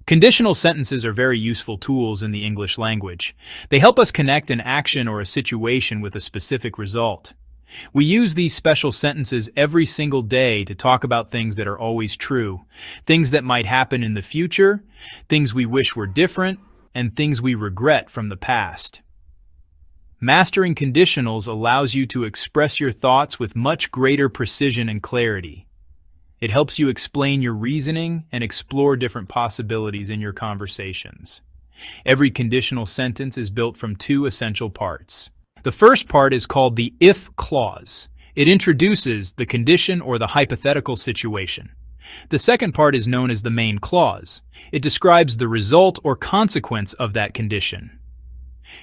Conditional sentences are very useful tools in the English language. They help us connect an action or a situation with a specific result. We use these special sentences every single day to talk about things that are always true, things that might happen in the future, things we wish were different, and things we regret from the past. Mastering conditionals allows you to express your thoughts with much greater precision and clarity. It helps you explain your reasoning and explore different possibilities in your conversations. Every conditional sentence is built from two essential parts. The first part is called the if clause. It introduces the condition or the hypothetical situation. The second part is known as the main clause. It describes the result or consequence of that condition.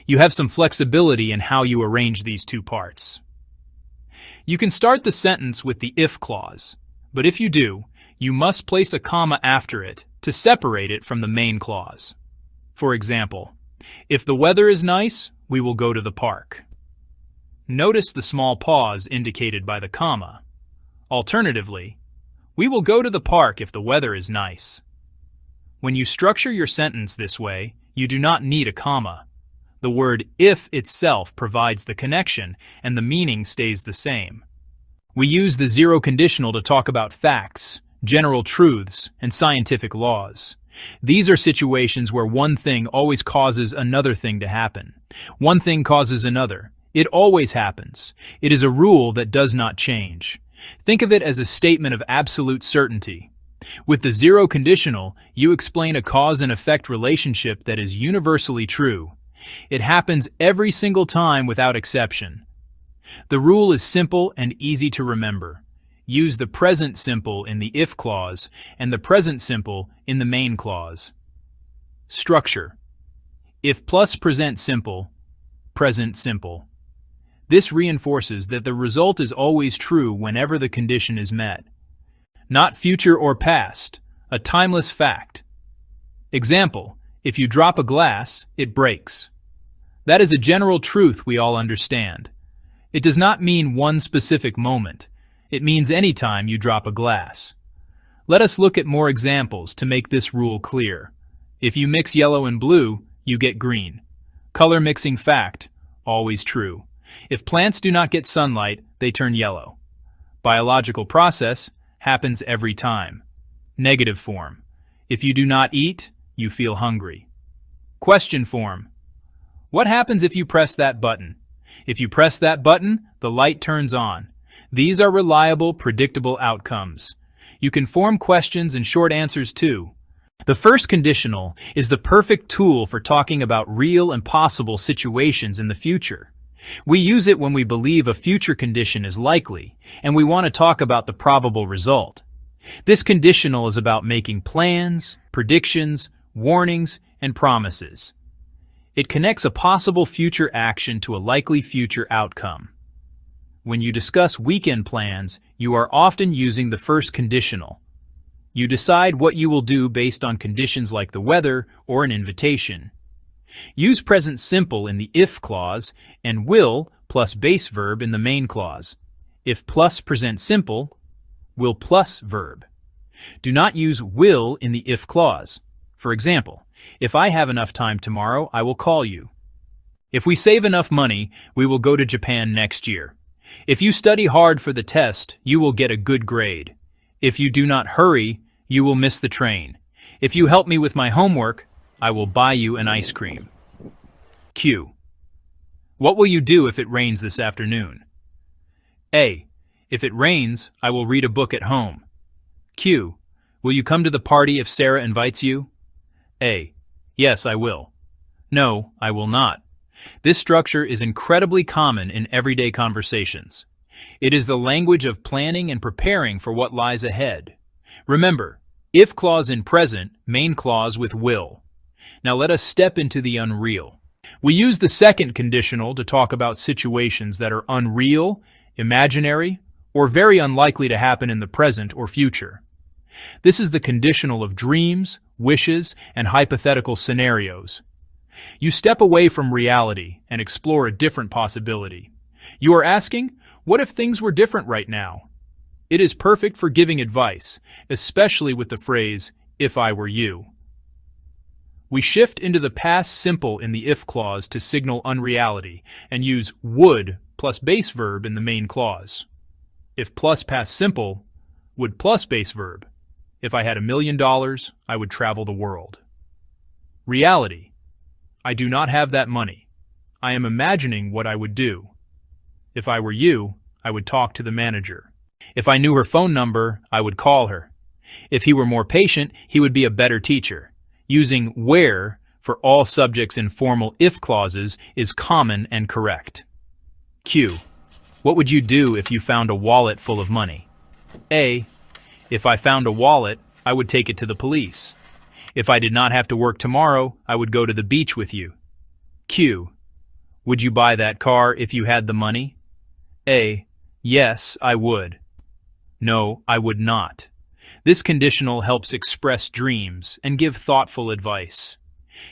You have some flexibility in how you arrange these two parts. You can start the sentence with the if clause, but if you do, you must place a comma after it to separate it from the main clause. For example, if the weather is nice, we will go to the park. Notice the small pause indicated by the comma. Alternatively, we will go to the park if the weather is nice. When you structure your sentence this way, you do not need a comma. The word if itself provides the connection, and the meaning stays the same. We use the zero conditional to talk about facts, general truths, and scientific laws. These are situations where one thing always causes another thing to happen. One thing causes another. It always happens. It is a rule that does not change. Think of it as a statement of absolute certainty. With the zero conditional, you explain a cause and effect relationship that is universally true. It happens every single time without exception. The rule is simple and easy to remember. Use the present simple in the if clause and the present simple in the main clause. Structure. If plus present simple, present simple. This reinforces that the result is always true whenever the condition is met. Not future or past, a timeless fact. Example, if you drop a glass, it breaks. That is a general truth we all understand. It does not mean one specific moment. It means any time you drop a glass. Let us look at more examples to make this rule clear. If you mix yellow and blue, you get green. Color mixing fact, always true. If plants do not get sunlight, they turn yellow. Biological process happens every time. Negative form. If you do not eat, you feel hungry. Question form. What happens if you press that button? If you press that button, the light turns on. These are reliable, predictable outcomes. You can form questions and short answers too. The first conditional is the perfect tool for talking about real and possible situations in the future. We use it when we believe a future condition is likely, and we want to talk about the probable result. This conditional is about making plans, predictions, warnings, and promises. It connects a possible future action to a likely future outcome. When you discuss weekend plans, you are often using the first conditional. You decide what you will do based on conditions like the weather or an invitation. Use present simple in the if clause and will plus base verb in the main clause. If plus present simple, will plus verb. Do not use will in the if clause. For example, if I have enough time tomorrow, I will call you. If we save enough money, we will go to Japan next year. If you study hard for the test, you will get a good grade. If you do not hurry, you will miss the train. If you help me with my homework, I will buy you an ice cream. Q. What will you do if it rains this afternoon? A. If it rains, I will read a book at home. Q. Will you come to the party if Sarah invites you? A. Yes, I will. No, I will not. This structure is incredibly common in everyday conversations. It is the language of planning and preparing for what lies ahead. Remember, if clause in present, main clause with will. Now let us step into the unreal. We use the second conditional to talk about situations that are unreal, imaginary, or very unlikely to happen in the present or future. This is the conditional of dreams, wishes, and hypothetical scenarios. You step away from reality and explore a different possibility. You are asking, what if things were different right now? It is perfect for giving advice, especially with the phrase, if I were you. We shift into the past simple in the if clause to signal unreality and use would plus base verb in the main clause. If plus past simple, would plus base verb. If I had $1,000,000, I would travel the world. Reality. I do not have that money. I am imagining what I would do. If I were you, I would talk to the manager. If I knew her phone number, I would call her. If he were more patient, he would be a better teacher. Using where for all subjects in formal if clauses is common and correct. Q. What would you do if you found a wallet full of money? A. If I found a wallet, I would take it to the police. If I did not have to work tomorrow, I would go to the beach with you. Q. Would you buy that car if you had the money? A. Yes, I would. No, I would not. This conditional helps express dreams and give thoughtful advice.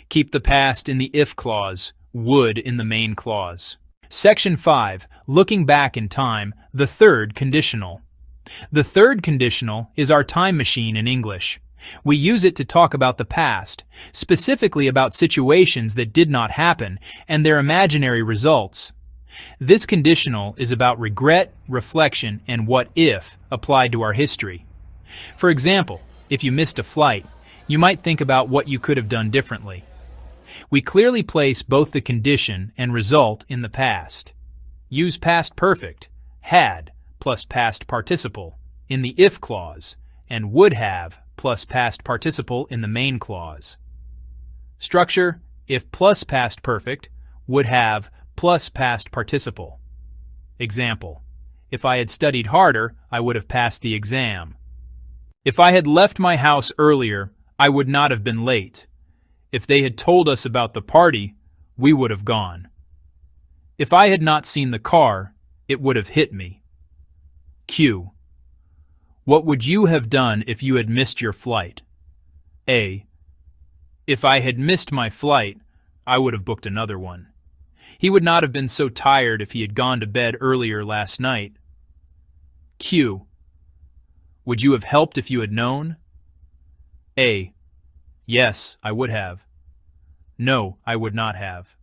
Keep the past in the if clause, would in the main clause. Section 5. Looking back in time, the third conditional. The third conditional is our time machine in English. We use it to talk about the past, specifically about situations that did not happen and their imaginary results. This conditional is about regret, reflection, and what if applied to our history. For example, if you missed a flight, you might think about what you could have done differently. We clearly place both the condition and result in the past. Use past perfect, had, plus past participle, in the if clause, and would have, plus past participle in the main clause. Structure, if plus past perfect, would have, plus past participle. Example, if I had studied harder, I would have passed the exam. If I had left my house earlier, I would not have been late. If they had told us about the party, we would have gone. If I had not seen the car, it would have hit me. Q. What would you have done if you had missed your flight? A. If I had missed my flight, I would have booked another one. He would not have been so tired if he had gone to bed earlier last night. Q. Would you have helped if you had known? A. Yes, I would have. No, I would not have.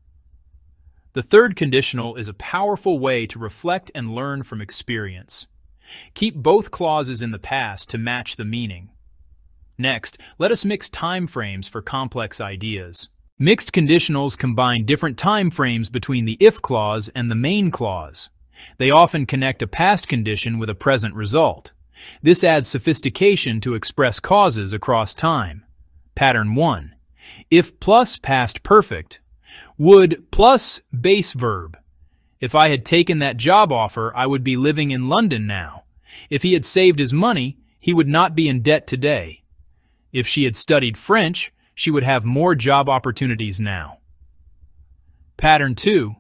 The third conditional is a powerful way to reflect and learn from experience. Keep both clauses in the past to match the meaning. Next, let us mix time frames for complex ideas. Mixed conditionals combine different time frames between the if clause and the main clause. They often connect a past condition with a present result. This adds sophistication to express causes across time. Pattern 1. If plus past perfect. Would plus base verb. If I had taken that job offer, I would be living in London now. If he had saved his money, he would not be in debt today. If she had studied French, she would have more job opportunities now. Pattern 2.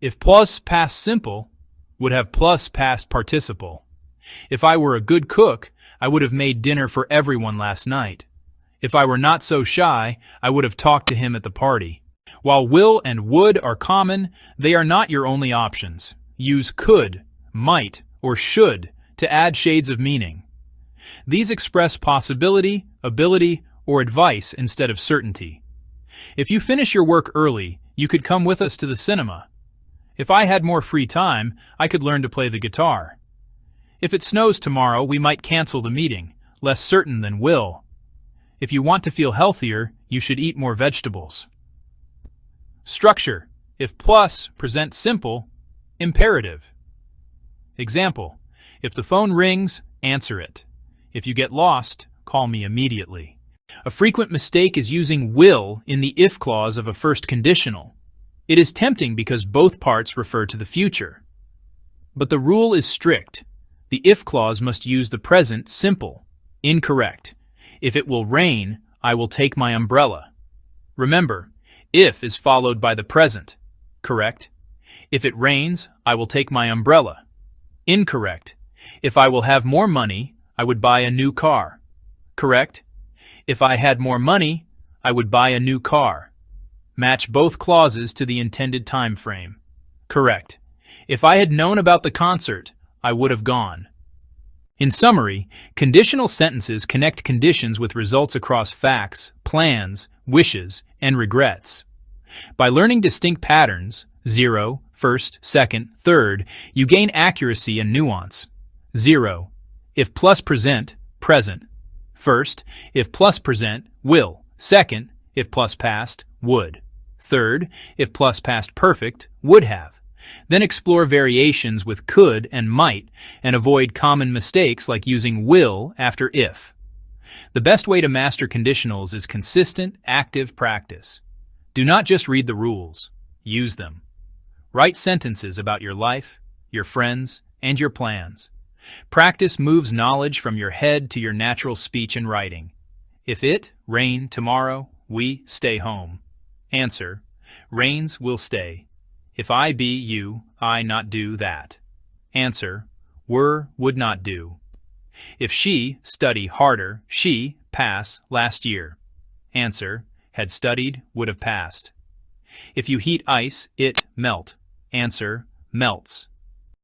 If plus past simple, would have plus past participle. If I were a good cook, I would have made dinner for everyone last night. If I were not so shy, I would have talked to him at the party. While will and would are common, they are not your only options. Use could, might, or should to add shades of meaning. These express possibility, ability, or advice instead of certainty. If you finish your work early, you could come with us to the cinema. If I had more free time, I could learn to play the guitar. If it snows tomorrow, we might cancel the meeting, less certain than will. If you want to feel healthier, you should eat more vegetables. Structure. If plus present simple, imperative. Example. If the phone rings, answer it. If you get lost, call me immediately. A frequent mistake is using will in the if clause of a first conditional. It is tempting because both parts refer to the future. But the rule is strict. The if clause must use the present simple. Incorrect. If it will rain, I will take my umbrella. Remember, if is followed by the present. Correct. If it rains, I will take my umbrella. Incorrect. If I will have more money, I would buy a new car. Correct. If I had more money, I would buy a new car. Match both clauses to the intended time frame. Correct. If I had known about the concert, I would have gone. In summary, conditional sentences connect conditions with results across facts, plans, wishes, and regrets. By learning distinct patterns, 0, first, second, third, you gain accuracy and nuance. 0. If plus present, present. First, if plus present, will. Second, if plus past, would. Third, if plus past perfect, would have. Then explore variations with could and might, and avoid common mistakes like using will after if. The best way to master conditionals is consistent, active practice. Do not just read the rules, use them. Write sentences about your life, your friends, and your plans. Practice moves knowledge from your head to your natural speech and writing. If it rain tomorrow, we stay home. Answer: rains will stay. If I be you, I not do that. Answer: were would not do. If she study harder, she pass last year. Answer: had studied, would have passed. If you heat ice, it melt. Answer: melts.